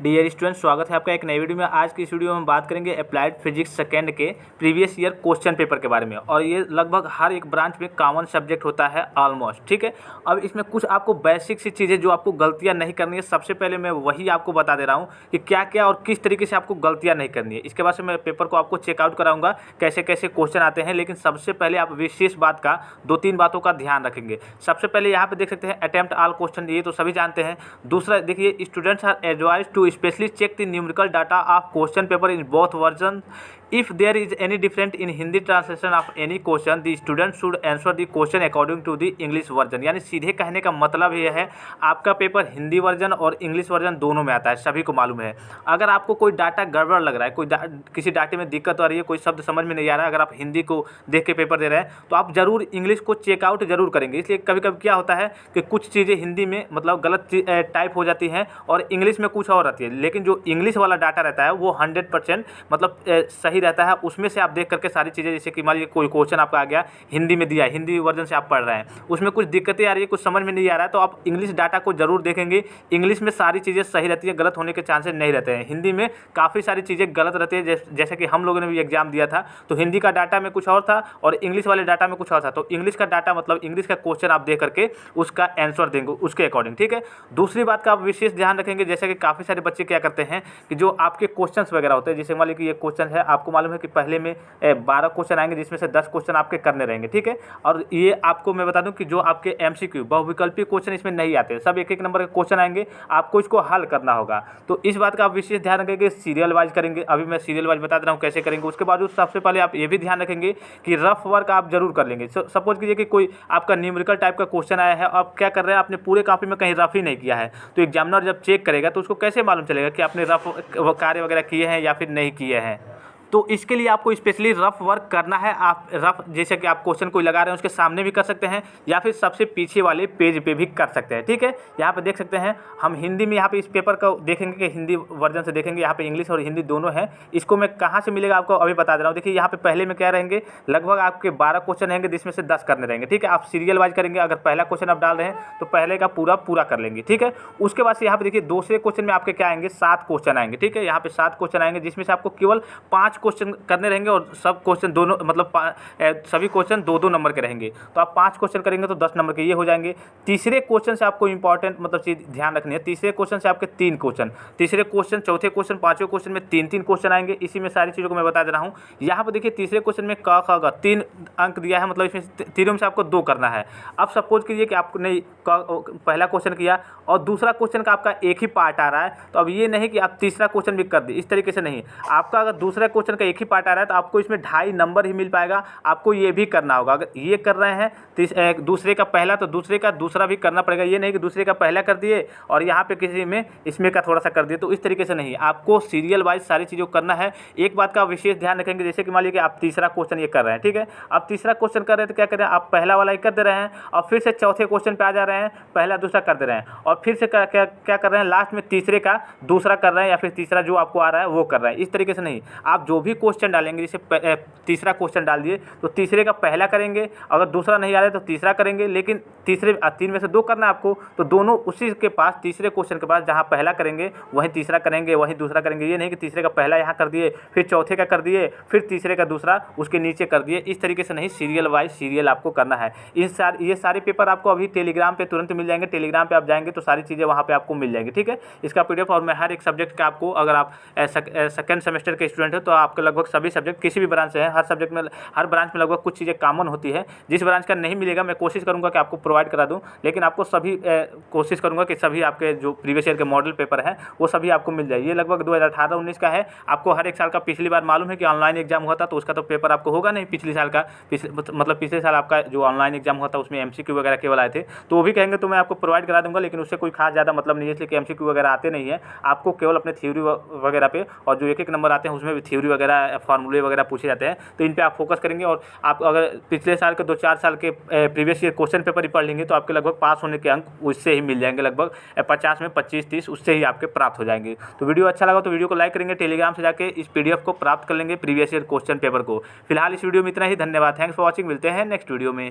Dear student, स्वागत है आपका एक नई वीडियो में। आज की इस वीडियो में हम बात करेंगे अप्लाइड फिजिक्स सेकेंड के प्रीवियस ईयर क्वेश्चन पेपर के बारे में। और ये लगभग हर एक ब्रांच में कॉमन सब्जेक्ट होता है ऑलमोस्ट, ठीक है। अब इसमें कुछ आपको बेसिक सी चीज़ें जो आपको गलतियाँ नहीं करनी है, सबसे पहले मैं वही आपको बता दे रहा हूँ कि क्या क्या और किस तरीके से आपको गलतियाँ नहीं करनी है। इसके बाद से मैं पेपर को आपको चेकआउट कराऊंगा कैसे कैसे क्वेश्चन आते हैं, लेकिन सबसे पहले आप विशेष बात का 2-3 बातों का ध्यान रखेंगे। सबसे पहले यहाँ पे देख सकते हैं अटेम्प्ट ऑल क्वेश्चन, ये तो सभी जानते हैं। दूसरा देखिए, students are advise to specially check the numerical data of question paper in both versions. If there is any difference in Hindi translation of any question, the student should answer the question according to the English version। यानी सीधे कहने का मतलब ये है, आपका paper Hindi version और English version दोनों में आता है, सभी को मालूम है। अगर आपको कोई डाटा गड़बड़ लग रहा है, किसी डाटे में दिक्कत आ रही है, कोई शब्द समझ में नहीं आ रहा है, अगर आप हिंदी को देख के पेपर दे रहे हैं तो आप जरूर इंग्लिश को चेकआउट जरूर करेंगे। इसलिए कभी कभी क्या होता है कि कुछ चीज़ें हिंदी में मतलब गलत टाइप हो जाती हैं और इंग्लिश में कुछ और रहती है, लेकिन जो इंग्लिश वाला डाटा रहता है वो 100% मतलब सही रहता है। उसमें से आप देख करके सारी चीज़ें, जैसे कि मान लीजिए कोई क्वेश्चन आपका आ गया हिंदी में दिया है, हिंदी वर्जन से आप पढ़ रहे हैं, उसमें कुछ दिक्कतें आ रही है, कुछ समझ में नहीं आ रहा है, तो आप इंग्लिश डाटा को जरूर देखेंगे। इंग्लिश में सारी चीज़ें सही रहती है, गलत होने के चांसेस नहीं रहते हैं। हिंदी में काफ़ी सारी चीज़ें गलत रहती है, जैसे कि हम लोगों ने भी एग्जाम दिया था तो हिंदी का डाटा में कुछ और था और इंग्लिश वाले डाटा में कुछ और था। तो इंग्लिश का डाटा मतलब इंग्लिश का क्वेश्चन आप देख करके उसका आंसर देंगे उसके अकॉर्डिंग, ठीक है। दूसरी बात का आप विशेष ध्यान रखेंगे, जैसे कि काफ़ी सारे बच्चे क्या करते हैं कि जो आपके क्वेश्चंस वगैरह होते हैं, जैसे मान लीजिए कि ये क्वेश्चन है, आपको मालूम है कि पहले में 12 क्वेश्चन आएंगे जिसमें से 10 क्वेश्चन आपके करने रहेंगे, ठीक है। और ये आपको मैं बता दूं कि जो आपके एमसीक्यू बहुविकल्पी क्वेश्चन इसमें नहीं आते, सब एक एक नंबर के क्वेश्चन आएंगे, आपको इसको हल करना होगा। तो इस बात का आप विशेष ध्यान रखेंगे, सीरियल वाइज करेंगे। अभी मैं सीरियल वाइज बता दे रहा हूँ कैसे करेंगे। उसके बाद सबसे पहले आप ये भी ध्यान रखेंगे कि रफ वर्क आप जरूर कर लेंगे। सपोज कीजिए कि कोई आपका न्यूमेरिकल टाइप का क्वेश्चन आया है, आप क्या कर रहे हैं, आपने पूरे कॉपी में कहीं रफ ही नहीं किया है, तो एग्जामिनर जब चेक करेगा तो उसको कैसे मालूम चलेगा कि आपने रफ कार्य वगैरह किए हैं या फिर नहीं किए हैं। तो इसके लिए आपको स्पेशली रफ वर्क करना है। आप रफ, जैसे कि आप क्वेश्चन कोई लगा रहे हैं उसके सामने भी कर सकते हैं या फिर सबसे पीछे वाले पेज पे भी कर सकते हैं, ठीक है। यहाँ पे देख सकते हैं हम हिंदी में यहाँ पे इस पेपर को देखेंगे कि हिंदी वर्जन से देखेंगे, यहाँ पे इंग्लिश और हिंदी दोनों है। इसको मैं कहाँ से मिलेगा आपको अभी बता दे रहा हूँ। देखिए यहाँ पे पहले में क्या रहेंगे, लगभग आपके 12 क्वेश्चन रहेंगे जिसमें से 10 करने रहेंगे, ठीक है। आप सीरियल वाइज करेंगे, अगर पहला क्वेश्चन आप डाल रहे हैं तो पहले का पूरा कर लेंगे, ठीक है। उसके बाद से यहाँ पे देखिए दूसरे क्वेश्चन में आपके क्या आएंगे, 7 क्वेश्चन आएंगे, ठीक है। यहाँ पे 7 क्वेश्चन आएंगे जिसमें से आपको केवल 5 क्वेश्चन करने और सब क्वेश्चन दोनों मतलब सभी क्वेश्चन 2-2 नंबर के रहेंगे। तो आप 5 क्वेश्चन करेंगे तो 10 नंबर के ये हो जाएंगे। तीसरे क्वेश्चन से आपको इंपॉर्टेंट मतलब चीज ध्यान रखनी है, तीसरे क्वेश्चन से आपके 3 क्वेश्चन, तीसरे क्वेश्चन, चौथे क्वेश्चन, पांचवें क्वेश्चन में 3-3 क्वेश्चन आएंगे। इसी में सारी चीज़ों को मैं बता दे रहा हूँ। यहाँ पर देखिए तीसरे क्वेश्चन में क ख ग 3 अंक दिया है, मतलब इसमें तीनों में से आपको 2 करना है। अब सपोज कीजिए कि आपने पहला क्वेश्चन किया और दूसरा क्वेश्चन का आपका एक ही पार्ट आ रहा है, तो अब ये नहीं कि आप तीसरा क्वेश्चन भी कर दी, इस तरीके से नहीं। आपका अगर दूसरा क्वेश्चन का एक ही पार्ट आ रहा है तो आपको इसमें 2.5 नंबर ही मिल पाएगा। आपको ये भी करना होगा, अगर ये कर रहे हैं दूसरे का पहला तो दूसरे का दूसरा भी करना पड़ेगा। ये नहीं कि दूसरे का पहला कर दिए और यहाँ पे किसी में इसमें का थोड़ा सा कर दिए, तो इस तरीके से नहीं, आपको सीरियल वाइज सारी चीज़ों को करना है। एक बात का विशेष ध्यान रखेंगे, जैसे कि मान लीजिए कि आप तीसरा क्वेश्चन ये कर रहे हैं, ठीक है। आप तीसरा क्वेश्चन कर रहे हैं तो क्या कर रहे हैं, आप पहला वाला ही कर दे रहे हैं और फिर से चौथे क्वेश्चन पे आ जा रहे हैं, पहला दूसरा कर दे रहे हैं और फिर से क्या कर रहे हैं, लास्ट में तीसरे का दूसरा कर रहे हैं या फिर तीसरा जो आपको आ रहा है वो कर रहे हैं। इस तरीके से नहीं, आप जो भी क्वेश्चन डालेंगे, जैसे तीसरा क्वेश्चन डाल दिए तो तीसरे का पहला करेंगे, अगर दूसरा नहीं आ रहा है तो तीसरा करेंगे, लेकिन तीसरे 3 में से 2 करना है आपको, तो दोनों उसी के पास, तीसरे क्वेश्चन के पास जहां पहला करेंगे वहीं तीसरा करेंगे, वहीं दूसरा करेंगे। ये नहीं कि तीसरे का पहला यहाँ कर दिए, फिर चौथे का कर दिए, फिर तीसरे का दूसरा उसके नीचे कर दिए। इस तरीके से नहीं, सीरियल वाइज सीरियल आपको करना है। ये सारे पेपर आपको अभी टेलीग्राम पे तुरंत मिल जाएंगे। टेलीग्राम पे आप जाएंगे तो सारी चीज़ें वहाँ पे आपको मिल जाएंगी, ठीक है। इसका PDF और मैं हर एक सब्जेक्ट का आपको, अगर आप सेकंड सेमेस्टर के स्टूडेंट हो तो आपके लगभग सभी सब्जेक्ट किसी भी ब्रांच से हैं, हर ब्रांच में लगभग कुछ चीज़ें कॉमन होती है। जिस ब्रांच का नहीं मिलेगा मैं कोशिश करूंगा कि आपको प्रोवाइड करा दूं, लेकिन आपको सभी कोशिश करूंगा कि सभी आपके जो प्रीवियस ईयर के मॉडल पेपर हैं वो सभी आपको मिल जाए। ये लगभग 2018-19 का है। आपको हर एक साल का, पिछली बार मालूम है कि ऑनलाइन एग्जाम हुआ था तो उसका तो पेपर आपको होगा नहीं पिछले साल का, मतलब पिछले साल आपका जो ऑनलाइन एग्जाम हुआ था उसमें MCQ वगैरह केवल आए थे, तो वो भी कहेंगे तो मैं आपको प्रोवाइड करा दूंगा, लेकिन उससे कोई खास ज़्यादा मतलब नहीं है, इसलिए कि MCQ वगैरह आते नहीं है। आपको केवल अपने थ्योरी वगैरह पे और जो एक नंबर आते हैं उसमें भी थ्योरी वगैरह, फार्मूले वगैरह पूछे जाते हैं, तो इन पर आप फोकस करेंगे। और आप अगर पिछले साल के 2-4 साल के प्रीवियस ईयर क्वेश्चन पेपर ही पढ़ लेंगे तो आपके लगभग पास होने के अंक उससे ही मिल जाएंगे, लगभग 50 में 25-30 उससे ही आपके प्राप्त हो जाएंगे। तो वीडियो अच्छा लगा तो वीडियो को लाइक करेंगे, टेलीग्राम से जाके इस PDF को प्राप्त कर लेंगे, प्रीवियस ईयर क्वेश्चन पेपर को। फिलहाल इस वीडियो में इतना ही। धन्यवाद, थैंक्स फॉर वॉचिंग, मिलते हैं नेक्स्ट वीडियो में।